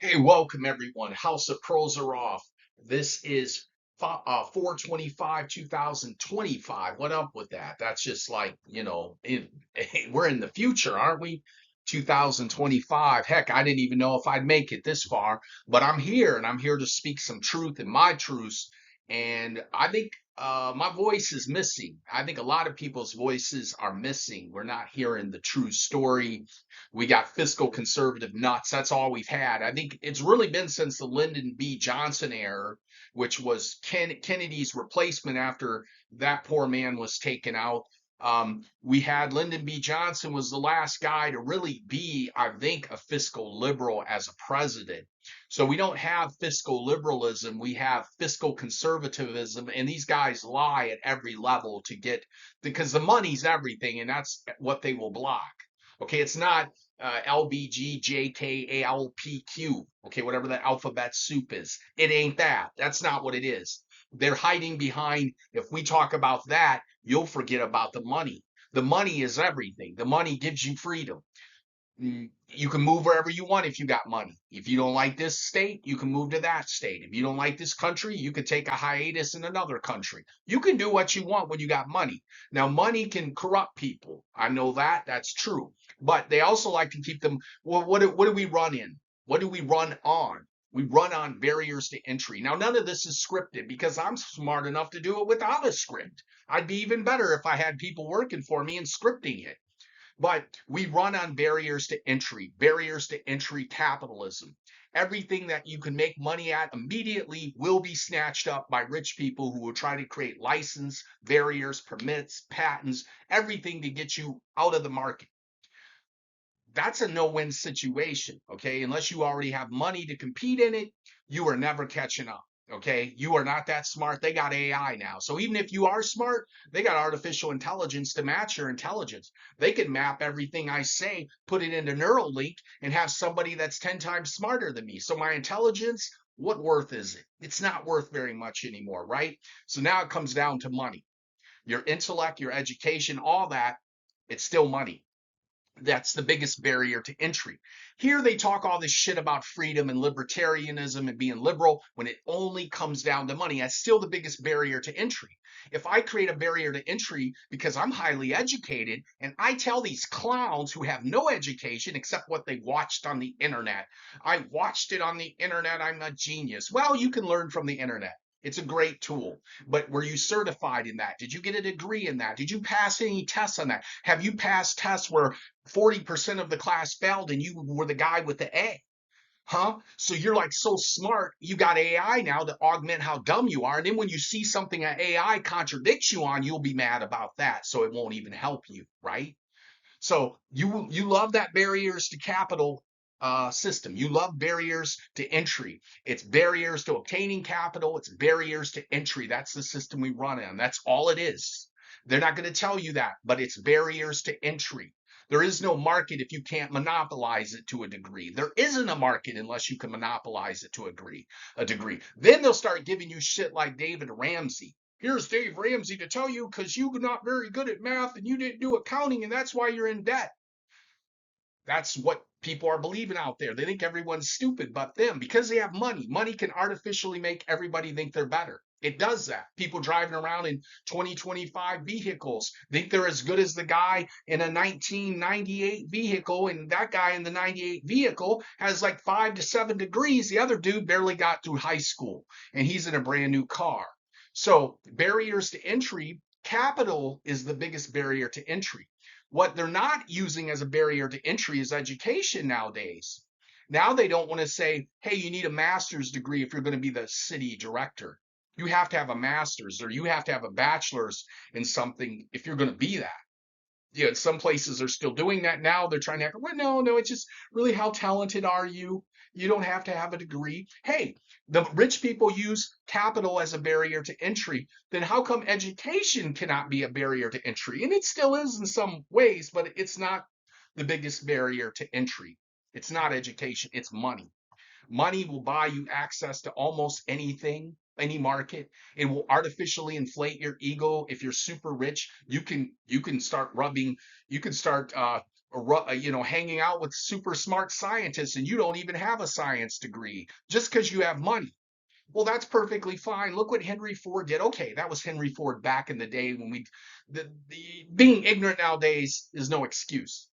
Hey, welcome everyone. House of Prozorov. This is 425, 2025. What up with that? That's just like, we're in the future, aren't we? 2025. Heck, I didn't even know if I'd make it this far, but I'm here and I'm here to speak some truth and my truths. And I think my voice is missing. I think a lot of people's voices are missing. We're not hearing the true story. We got fiscal conservative nuts. That's all we've had. I think it's really been since the Lyndon B. Johnson era, which was Kennedy's replacement after that poor man was taken out. We had Lyndon B. Johnson was the last guy to really be, I think, a fiscal liberal as a president. So we don't have fiscal liberalism. We have fiscal conservatism, and these guys lie at every level to get because the money's everything, and that's what they will block. Okay, it's not LBGJKALPQ, okay, whatever that alphabet soup is. It ain't that. That's not what it is. They're hiding behind, if we talk about that, you'll forget about the money. The money is everything. The money gives you freedom. You can move wherever you want if you got money. If you don't like this state, you can move to that state. If you don't like this country, you can take a hiatus in another country. You can do what you want when you got money. Now, money can corrupt people. I know that. That's true. But they also like to keep them. Well, what do we run in? What do we run on? We run on barriers to entry. Now, none of this is scripted because I'm smart enough to do it without a script. I'd be even better if I had people working for me and scripting it. But we run on barriers to entry capitalism. Everything that you can make money at immediately will be snatched up by rich people who will try to create license, barriers, permits, patents, everything to get you out of the market. That's a no-win situation, okay? Unless you already have money to compete in it, you are never catching up, okay? You are not that smart. They got AI now. So even if you are smart, they got artificial intelligence to match your intelligence. They can map everything I say, put it into Neuralink, and have somebody that's 10 times smarter than me. So my intelligence, what worth is it? It's not worth very much anymore, right? So now it comes down to money. Your intellect, your education, all that, it's still money. That's the biggest barrier to entry. Here they talk all this shit about freedom and libertarianism and being liberal when it only comes down to money. That's still the biggest barrier to entry. If I create a barrier to entry because I'm highly educated and I tell these clowns who have no education except what they watched on the internet, I watched it on the internet, I'm a genius. Well, you can learn from the internet. It's a great tool. But were you certified in that? Did you get a degree in that? Did you pass any tests on that? Have you passed tests where 40% of the class failed and you were the guy with the A? Huh? So you're like so smart, you got AI now to augment how dumb you are. And then when you see something that AI contradicts you on, you'll be mad about that. So it won't even help you, right? So you love that barriers to capital system. You love barriers to entry. It's barriers to obtaining capital. It's barriers to entry. That's the system we run on. That's all it is. They're not going to tell you that, but it's barriers to entry. There is no market if you can't monopolize it to a degree. There isn't a market unless you can monopolize it to a degree. Then they'll start giving you shit like David Ramsey. Here's Dave Ramsey to tell you because you're not very good at math and you didn't do accounting and that's why you're in debt. That's what people are believing out there. They think everyone's stupid but them because they have money. Money can artificially make everybody think they're better. It does that. People driving around in 2025 vehicles think they're as good as the guy in a 1998 vehicle, and that guy in the 98 vehicle has like 5 to 7 degrees. The other dude barely got through high school, and he's in a brand new car. So, barriers to entry, capital is the biggest barrier to entry. What they're not using as a barrier to entry is education nowadays. Now they don't want to say, hey, you need a master's degree if you're going to be the city director. You have to have a master's or you have to have a bachelor's in something if you're going to be that. Yeah, some places are still doing that now. They're trying to have, well, no, it's just really how talented are you? You don't have to have a degree. Hey, the rich people use capital as a barrier to entry. Then how come education cannot be a barrier to entry? And it still is in some ways, but it's not the biggest barrier to entry. It's not education, it's money. Money will buy you access to almost anything, any market. It will artificially inflate your ego. If you're super rich, you can start rubbing, you can start hanging out with super smart scientists and you don't even have a science degree just because you have money. Well, that's perfectly fine. Look what Henry Ford did. Okay, that was Henry Ford back in the day when the being ignorant nowadays is no excuse.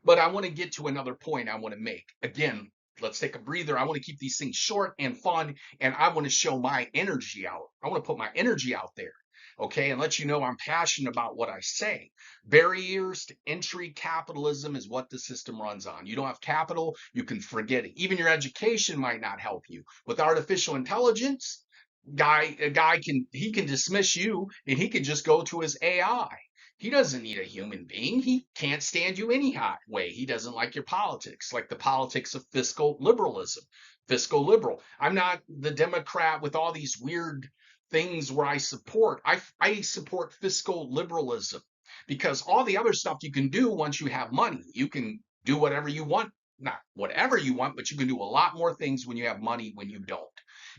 But I want to get to another point I want to make. Again, let's take a breather. I want to keep these things short and fun, and I want to show my energy out. I want to put my energy out there, okay, and let you know I'm passionate about what I say. Barriers to entry capitalism is what the system runs on. You don't have capital, you can forget it. Even your education might not help you. With artificial intelligence, a guy can dismiss you and he can just go to his AI. He doesn't need a human being. He can't stand you any way. He doesn't like your politics, like the politics of fiscal liberalism. Fiscal liberal. I'm not the Democrat with all these weird things where I support. I support fiscal liberalism because all the other stuff you can do once you have money. You can do whatever you want. Not whatever you want, but you can do a lot more things when you have money when you don't.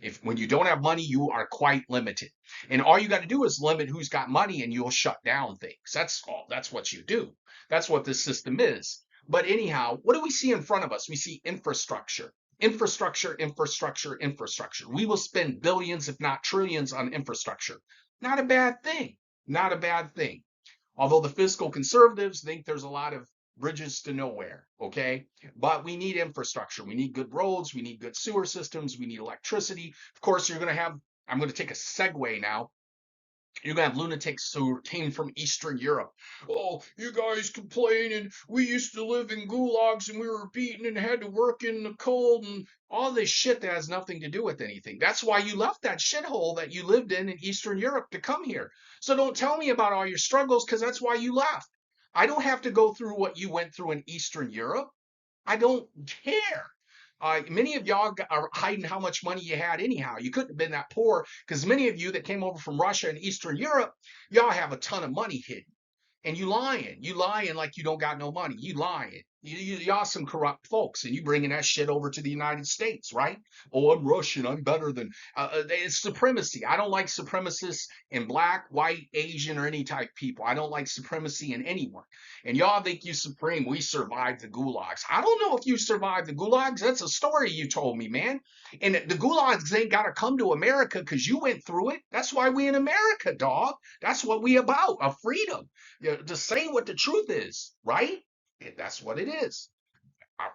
If when you don't have money, you are quite limited. And all you got to do is limit who's got money and you'll shut down things. That's all. That's what you do. That's what this system is. But anyhow, what do we see in front of us? We see infrastructure. Infrastructure, infrastructure, infrastructure. We will spend billions, if not trillions, on infrastructure. Not a bad thing. Not a bad thing. Although the fiscal conservatives think there's a lot of bridges to nowhere, okay? But we need infrastructure. We need good roads. We need good sewer systems. We need electricity. Of course, you're going to have, I'm going to take a segue now. You're going to have lunatics who came from Eastern Europe. Oh, you guys complaining. We used to live in gulags and we were beaten and had to work in the cold and all this shit that has nothing to do with anything. That's why you left that shithole that you lived in Eastern Europe to come here. So don't tell me about all your struggles because that's why you left. I don't have to go through what you went through in Eastern Europe. I don't care. Many of y'all are hiding how much money you had anyhow. You couldn't have been that poor because many of you that came over from Russia and Eastern Europe, y'all have a ton of money hidden. And you lying. You lying like you don't got no money. You lying. Y'all some corrupt folks, and you bringing that shit over to the United States, right? Oh, I'm Russian. I'm better than. It's supremacy. I don't like supremacists in black, white, Asian, or any type of people. I don't like supremacy in anyone. And y'all think you supreme. We survived the gulags. I don't know if you survived the gulags. That's a story you told me, man. And the gulags ain't got to come to America because you went through it. That's why we in America, dog. That's what we about, a freedom. To say what the truth is, right? That's what it is. Uh,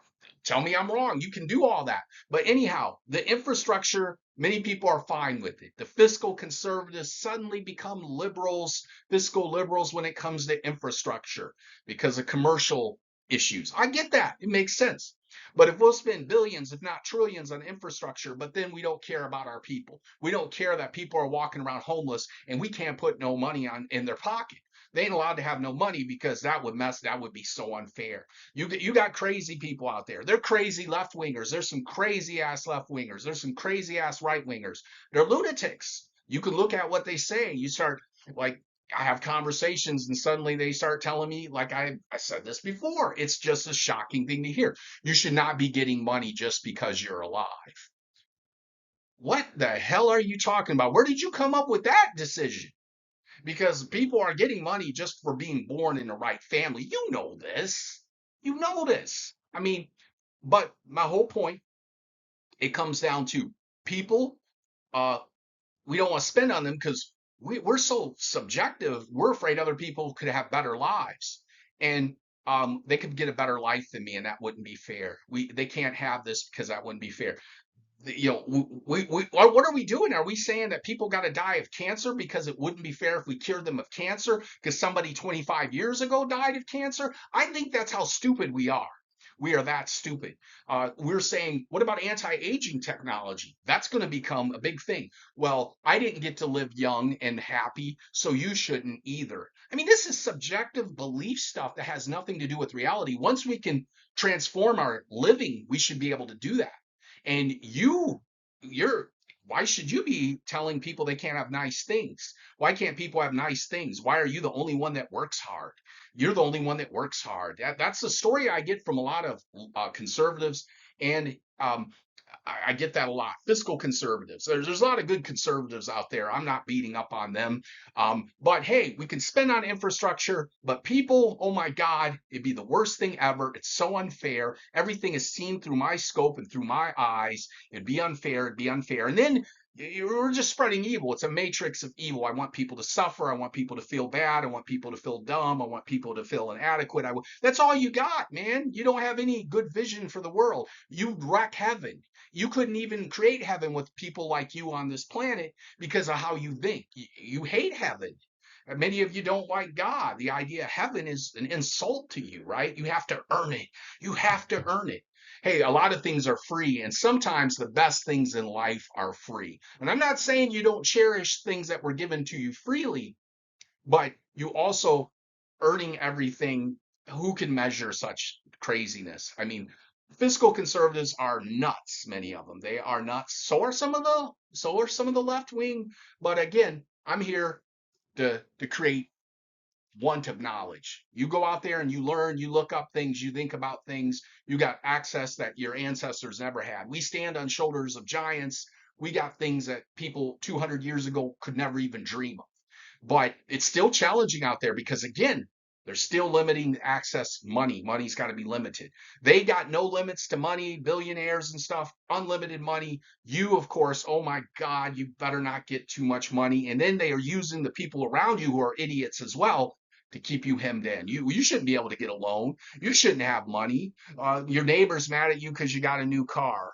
Tell me I'm wrong. You can do all that. But anyhow, the infrastructure, many people are fine with it. The fiscal conservatives suddenly become liberals, fiscal liberals when it comes to infrastructure because of commercial issues. I get that. It makes sense. But if we'll spend billions, if not trillions, on infrastructure, but then we don't care about our people. We don't care that people are walking around homeless and we can't put no money in their pocket. They ain't allowed to have no money because that would be so unfair. You got crazy people out there. They're crazy left wingers. There's some crazy ass left wingers. There's some crazy ass right wingers. They're lunatics. You can look at what they say. You start like I have conversations and suddenly they start telling me, like I said this before, it's just a shocking thing to hear. You should not be getting money just because you're alive. What the hell are you talking about? Where did you come up with that decision? Because people are getting money just for being born in the right family. You know this. You know this. I mean, but my whole point, it comes down to people, uh, we don't want to spend on them because we're so subjective. We're afraid other people could have better lives. And they could get a better life than me, and that wouldn't be fair. They can't have this because that wouldn't be fair. What are we doing? Are we saying that people got to die of cancer because it wouldn't be fair if we cured them of cancer because somebody 25 years ago died of cancer? I think that's how stupid we are. We are that stupid. We're saying, what about anti-aging technology? That's going to become a big thing. Well, I didn't get to live young and happy, so you shouldn't either. I mean, this is subjective belief stuff that has nothing to do with reality. Once we can transform our living, we should be able to do that. And why should you be telling people they can't have nice things? Why can't people have nice things? Why are you the only one that works hard? You're the only one that works hard. That's the story I get from a lot of conservatives. And I get that a lot. Fiscal conservatives. There's a lot of good conservatives out there. I'm not beating up on them. But hey, we can spend on infrastructure, but people, oh my God, it'd be the worst thing ever. It's so unfair. Everything is seen through my scope and through my eyes. It'd be unfair. It'd be unfair. And then we're just spreading evil. It's a matrix of evil. I want people to suffer. I want people to feel bad. I want people to feel dumb. I want people to feel inadequate. That's all you got, man. You don't have any good vision for the world. You wreck heaven. You couldn't even create heaven with people like you on this planet because of how you think. You hate heaven. Many of you don't like God. The idea of heaven is an insult to you, right? You have to earn it. You have to earn it. Hey, a lot of things are free, and sometimes the best things in life are free. And I'm not saying you don't cherish things that were given to you freely, but you also earning everything. Who can measure such craziness? I mean, fiscal conservatives are nuts, many of them. They are nuts. So are some of the left wing. But again, I'm here to create want of knowledge. You go out there and you learn, you look up things, you think about things, you got access that your ancestors never had. We stand on shoulders of giants. We got things that people 200 years ago could never even dream of. But it's still challenging out there because, again, they're still limiting access money. Money's got to be limited. They got no limits to money, billionaires and stuff, unlimited money. You, of course, oh my God, you better not get too much money. And then they are using the people around you who are idiots as well to keep you hemmed in. You shouldn't be able to get a loan. You shouldn't have money. Your neighbor's mad at you because you got a new car.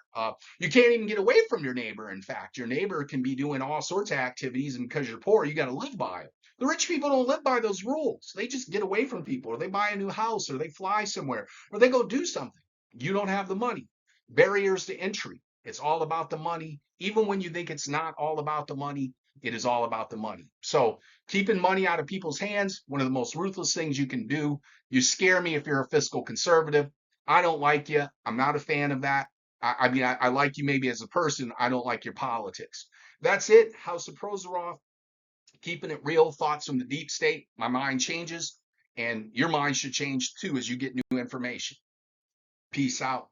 You can't even get away from your neighbor. In fact, your neighbor can be doing all sorts of activities, and because you're poor, you got to live by them. The rich people don't live by those rules. They just get away from people, or they buy a new house, or they fly somewhere, or they go do something. You don't have the money. Barriers to entry. It's all about the money. Even when you think it's not all about the money, it is all about the money. So keeping money out of people's hands, one of the most ruthless things you can do. You scare me if you're a fiscal conservative. I don't like you. I'm not a fan of that. I like you maybe as a person. I don't like your politics. That's it. House of Prozorov, keeping it real, thoughts from the deep state. My mind changes, and your mind should change too as you get new information. Peace out.